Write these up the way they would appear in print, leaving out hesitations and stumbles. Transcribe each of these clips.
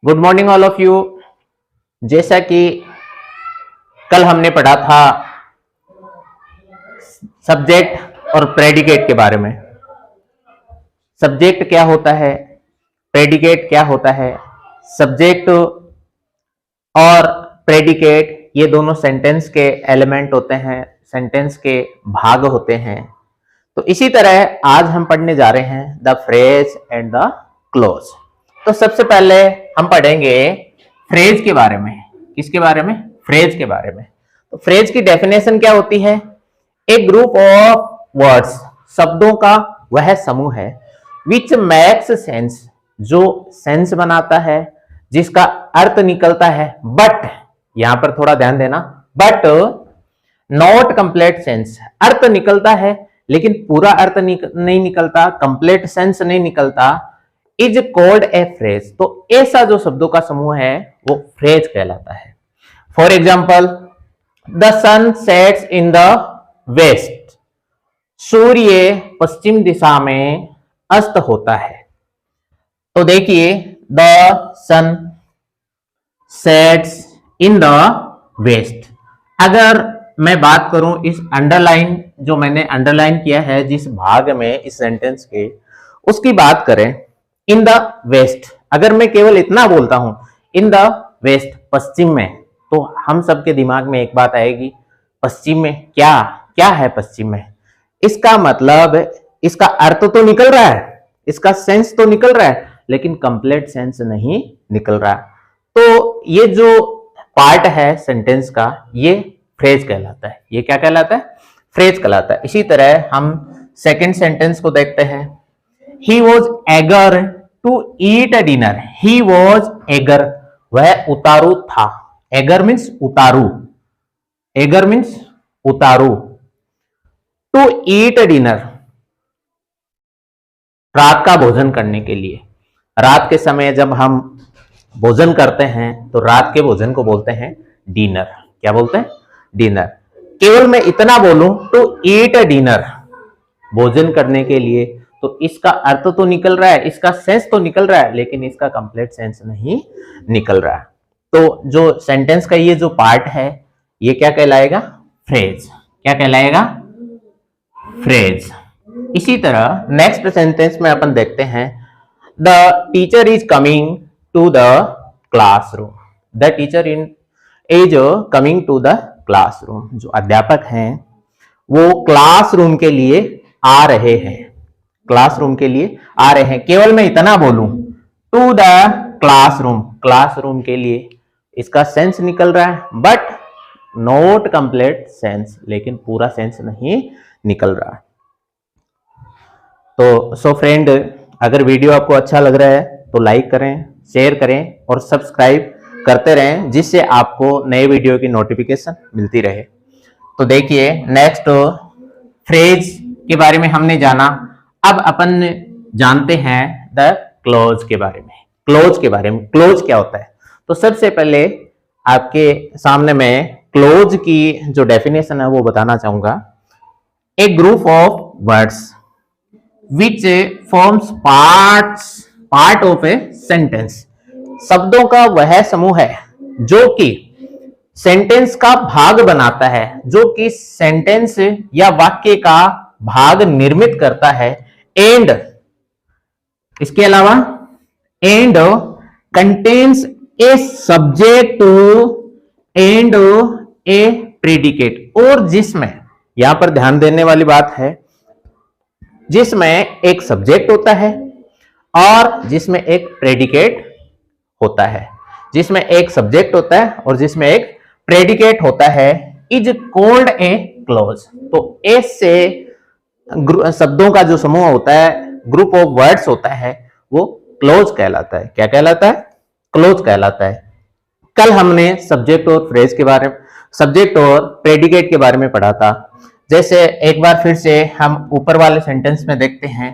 Good morning all of you. जैसा कि कल हमने पढ़ा था सब्जेक्ट और प्रेडिकेट के बारे में। सब्जेक्ट क्या होता है, प्रेडिकेट क्या होता है। सब्जेक्ट और प्रेडिकेट ये दोनों सेंटेंस के एलिमेंट होते हैं, सेंटेंस के भाग होते हैं। तो इसी तरह आज हम पढ़ने जा रहे हैं the phrase and the close. तो सबसे पहले हम पढ़ेंगे फ्रेज के बारे में। किसके बारे में? फ्रेज के बारे में। तो फ्रेज की डेफिनेशन क्या होती है? एक ग्रुप ऑफ वर्ड्स, शब्दों का वह समूह है विच मैक्स सेंस, जो सेंस बनाता है, जिसका अर्थ निकलता है, बट यहां पर थोड़ा ध्यान देना, बट नॉट कंप्लीट सेंस। अर्थ निकलता है लेकिन पूरा अर्थ नहीं निकलता, कंप्लीट सेंस नहीं निकलता, इज कॉल्ड ए फ्रेज। तो ऐसा जो शब्दों का समूह है वो फ्रेज कहलाता है। For example, the sun sets in the west, सूर्य पश्चिम दिशा में अस्त होता है। तो देखिए, the sun sets in the west. अगर मैं बात करूं इस अंडरलाइन, जो मैंने अंडरलाइन किया है जिस भाग में इस सेंटेंस के, उसकी बात करें, इन द वेस्ट। अगर मैं केवल इतना बोलता हूं इन द वेस्ट, पश्चिम में, तो हम सबके दिमाग में एक बात आएगी, पश्चिम में क्या क्या है? पश्चिम में इसका मतलब, इसका अर्थ तो निकल रहा है, इसका सेंस तो निकल रहा है, लेकिन कंप्लीट सेंस नहीं निकल रहा। तो ये जो पार्ट है सेंटेंस का, ये फ्रेज कहलाता है। ये क्या कहलाता है? फ्रेज कहलाता है। इसी तरह हम सेकंड सेंटेंस को देखते हैं। He was eager to eat a dinner. He was eager, वह उतारू था। eager means उतारू, eager means उतारू। To eat a dinner, रात का भोजन करने के लिए। रात के समय जब हम भोजन करते हैं तो रात के भोजन को बोलते हैं डिनर। क्या बोलते हैं? डिनर। केवल मैं इतना बोलूं तो ईट अ डिनर, भोजन करने के लिए, तो इसका अर्थ तो निकल रहा है, इसका सेंस तो निकल रहा है, लेकिन इसका कंप्लीट सेंस नहीं निकल रहा। तो जो सेंटेंस का ये जो पार्ट है, ये क्या कहलाएगा? फ्रेज। क्या कहलाएगा? फ्रेज। इसी तरह नेक्स्ट सेंटेंस में अपन देखते हैं, the teacher is coming to the classroom. The teacher is coming to the classroom. जो अध्यापक हैं वो क्लासरूम के लिए आ रहे हैं, क्लासरूम के लिए आ रहे हैं। केवल मैं इतना बोलूं टू द क्लासरूम, क्लासरूम के लिए, इसका सेंस निकल रहा है, बट नॉट कंप्लीट सेंस, लेकिन पूरा सेंस नहीं निकल रहा। तो सो फ्रेंड, अगर वीडियो आपको अच्छा लग रहा है तो लाइक करें, शेयर करें और सब्सक्राइब करते रहें, जिससे आपको नए वीडियो की नोटिफिकेशन मिलती रहे। तो देखिए, नेक्स्ट फ्रेज के बारे में हमने जाना। अब अपन जानते हैं द क्लोज के बारे में। क्लोज के बारे में, क्लोज क्या होता है? तो सबसे पहले आपके सामने मैं क्लोज की जो डेफिनेशन है वो बताना चाहूंगा। A group of words which forms part of a sentence, शब्दों का वह समूह है जो कि सेंटेंस का भाग बनाता है, जो कि सेंटेंस या वाक्य का भाग निर्मित करता है। एंड, इसके अलावा, and contains A subject and a predicate, और जिसमें, यहां पर ध्यान देने वाली बात है, जिसमें एक सब्जेक्ट होता है और जिसमें एक प्रेडिकेट होता है, जिसमें एक सब्जेक्ट होता है और जिसमें एक प्रेडिकेट होता है, इज कॉल्ड ए क्लोज। तो ऐसे शब्दों का जो समूह होता है, ग्रुप ऑफ वर्ड्स होता है, वो क्लोज कहलाता है। क्या कहलाता है? क्लोज कहलाता है। कल हमने सब्जेक्ट और फ्रेज के बारे में, सब्जेक्ट और प्रेडिकेट के बारे में पढ़ा था। जैसे एक बार फिर से हम ऊपर वाले सेंटेंस में देखते हैं,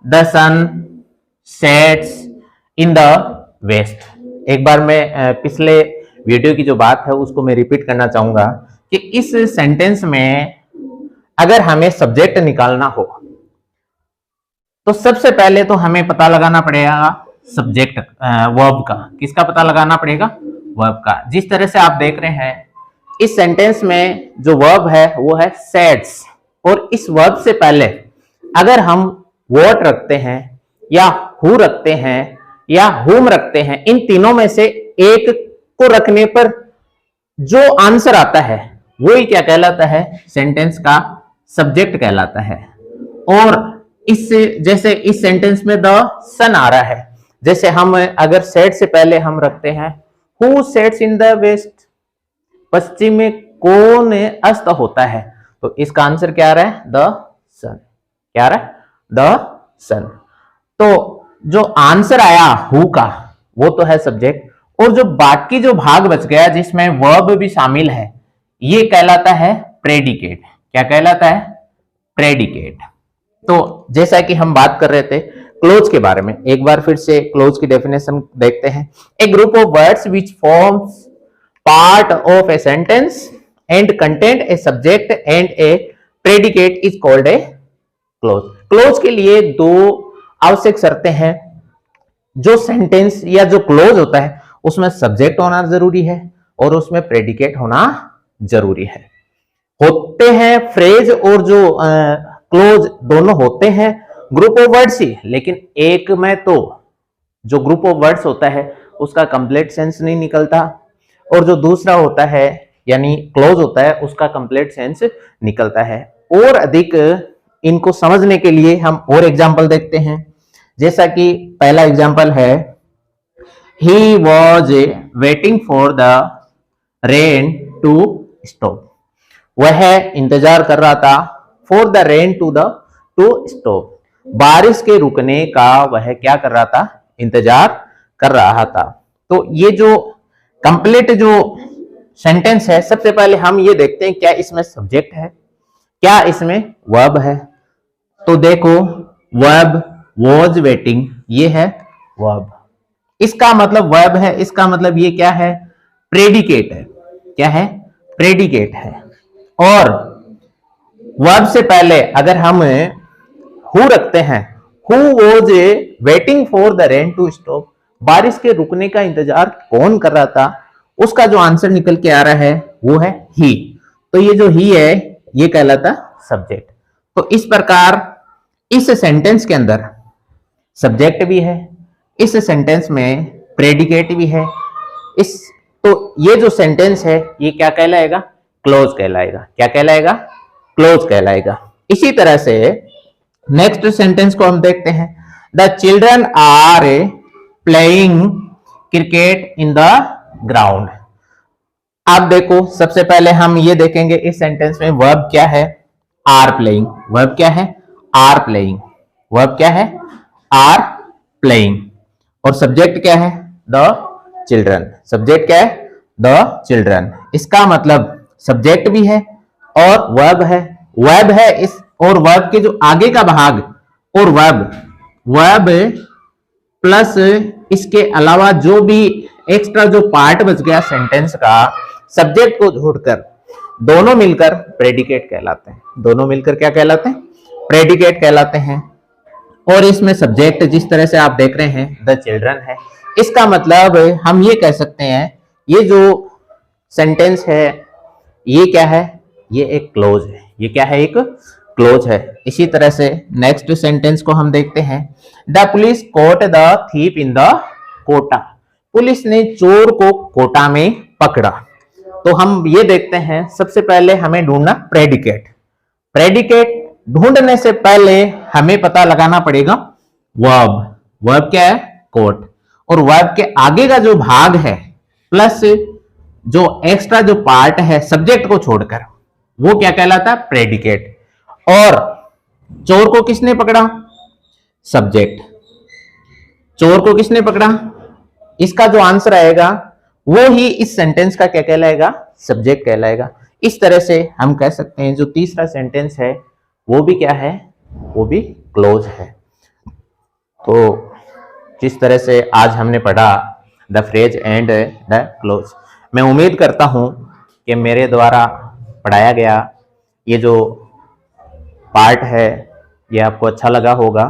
the sun sets in the west. एक बार मैं पिछले वीडियो की जो बात है उसको मैं रिपीट करना चाहूंगा कि इस सेंटेंस में अगर हमें सब्जेक्ट निकालना हो तो सबसे पहले तो हमें पता लगाना पड़ेगा सब्जेक्ट वर्ब का, किसका पता लगाना पड़ेगा? वर्ब का। जिस तरह से आप देख रहे हैं इस सेंटेंस में जो वर्ब है वो है सेड्स, और इस वर्ब से पहले अगर हम वॉट रखते हैं या हु रखते हैं या हुम रखते हैं, इन तीनों में से एक को रखने पर जो आंसर आता है वो ही क्या कहलाता है? सेंटेंस का सब्जेक्ट कहलाता है। और इससे जैसे इस सेंटेंस में द सन आ रहा है, जैसे हम अगर सेट से पहले हम रखते हैं who sets in the west, पश्चिम में कौन अस्त होता है, तो इसका आंसर क्या आ रहा है? द सन। क्या आ रहा है? द सन। तो जो आंसर आया हु का वो तो है सब्जेक्ट, और जो बाकी जो भाग बच गया जिसमें वर्ब भी शामिल है ये कहलाता है प्रेडिकेट। क्या कहलाता है? प्रेडिकेट। तो जैसा कि हम बात कर रहे थे क्लोज के बारे में, एक बार फिर से क्लोज की डेफिनेशन देखते हैं। A group of words which forms part of a sentence and content a subject and a predicate is called a clause. Clause के लिए दो आवश्यक शर्तें हैं। जो सेंटेंस या जो क्लोज होता है उसमें सब्जेक्ट होना जरूरी है और उसमें प्रेडिकेट होना जरूरी है। होते हैं फ्रेज और जो क्लोज दोनों होते हैं ग्रुप ऑफ वर्ड्स ही, लेकिन एक में तो जो ग्रुप ऑफ वर्ड्स होता है उसका कंप्लीट सेंस नहीं निकलता, और जो दूसरा होता है यानी क्लोज होता है उसका कंप्लीट सेंस निकलता है। और अधिक इनको समझने के लिए हम और एग्जांपल देखते हैं। जैसा कि पहला एग्जांपल है he was waiting for the rain to stop. वह इंतजार कर रहा था for the rain to stop, बारिश के रुकने का वह क्या कर रहा था? इंतजार कर रहा था। तो ये जो कंप्लीट जो सेंटेंस है, सबसे पहले हम ये देखते हैं क्या इसमें सब्जेक्ट है, क्या इसमें वर्ब है। तो देखो वर्ब वॉज वेटिंग, ये है वर्ब, इसका मतलब वर्ब है, इसका मतलब ये क्या है? प्रेडिकेट है। क्या है? प्रेडिकेट है। और वर्ब से पहले अगर हम हु रखते हैं, who was waiting for the rain to stop, बारिश के रुकने का इंतजार कौन कर रहा था, उसका जो आंसर निकल के आ रहा है वो है ही। तो ये जो ही है ये कहलाता सब्जेक्ट। तो इस प्रकार इस सेंटेंस के अंदर सब्जेक्ट भी है, इस सेंटेंस में प्रेडिकेट भी है। इस तो ये जो सेंटेंस है ये क्या कहलाएगा? क्लोज कहलाएगा। क्या कहलाएगा? क्लोज कहलाएगा। इसी तरह से नेक्स्ट सेंटेंस को हम देखते हैं। The children are playing cricket in the ground. आप देखो सबसे पहले हम ये देखेंगे इस सेंटेंस में वर्ब क्या है? Are playing. वर्ब क्या है? Are playing. वर्ब क्या है? Are playing. और सब्जेक्ट क्या है? The children. सब्जेक्ट क्या है? The children. इसका मतलब सब्जेक्ट भी है और वर्ब है। वर्ब है इस, और वर्ब के जो आगे का भाग और वर्ब प्लस इसके अलावा जो भी एक्स्ट्रा जो पार्ट बच गया सेंटेंस का सब्जेक्ट को छोड़कर, दोनों मिलकर प्रेडिकेट कहलाते हैं। दोनों मिलकर क्या कहलाते हैं? प्रेडिकेट कहलाते हैं। और इसमें सब्जेक्ट जिस तरह से आप देख रहे हैं द चिल्ड्रन है, इसका मतलब हम ये कह सकते हैं ये जो सेंटेंस है ये क्या है? ये एक क्लोज है। ये क्या है? एक क्लोज है। इसी तरह से नेक्स्ट सेंटेंस को हम देखते हैं। The police caught the thief in the Kota. पुलिस ने चोर को कोटा में पकड़ा। तो हम ये देखते हैं सबसे पहले हमें ढूंढना प्रेडिकेट। प्रेडिकेट ढूंढने से पहले हमें पता लगाना पड़ेगा वर्ब। वर्ब क्या है? कोट। और वर्ब के आगे का जो भाग है प्लस जो एक्स्ट्रा जो पार्ट है सब्जेक्ट को छोड़कर, वो क्या कहलाता है? प्रेडिकेट। और चोर को किसने पकड़ा? सब्जेक्ट। चोर को किसने पकड़ा? इसका जो आंसर आएगा वो ही इस सेंटेंस का क्या कहलाएगा? सब्जेक्ट कहलाएगा। इस तरह से हम कह सकते हैं जो तीसरा सेंटेंस है वो भी क्या है? वो भी क्लोज है। तो जिस तरह से आज हमने पढ़ा the phrase and the close, मैं उम्मीद करता हूं कि मेरे द्वारा पढ़ाया गया ये जो पार्ट है ये आपको अच्छा लगा होगा।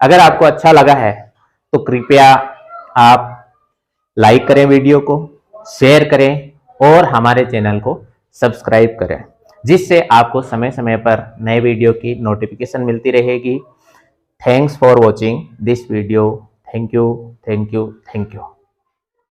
अगर आपको अच्छा लगा है तो कृपया आप लाइक करें वीडियो को, शेयर करें और हमारे चैनल को सब्सक्राइब करें, जिससे आपको समय समय पर नए वीडियो की नोटिफिकेशन मिलती रहेगी। Thanks for watching this video. Thank you, thank you, thank you.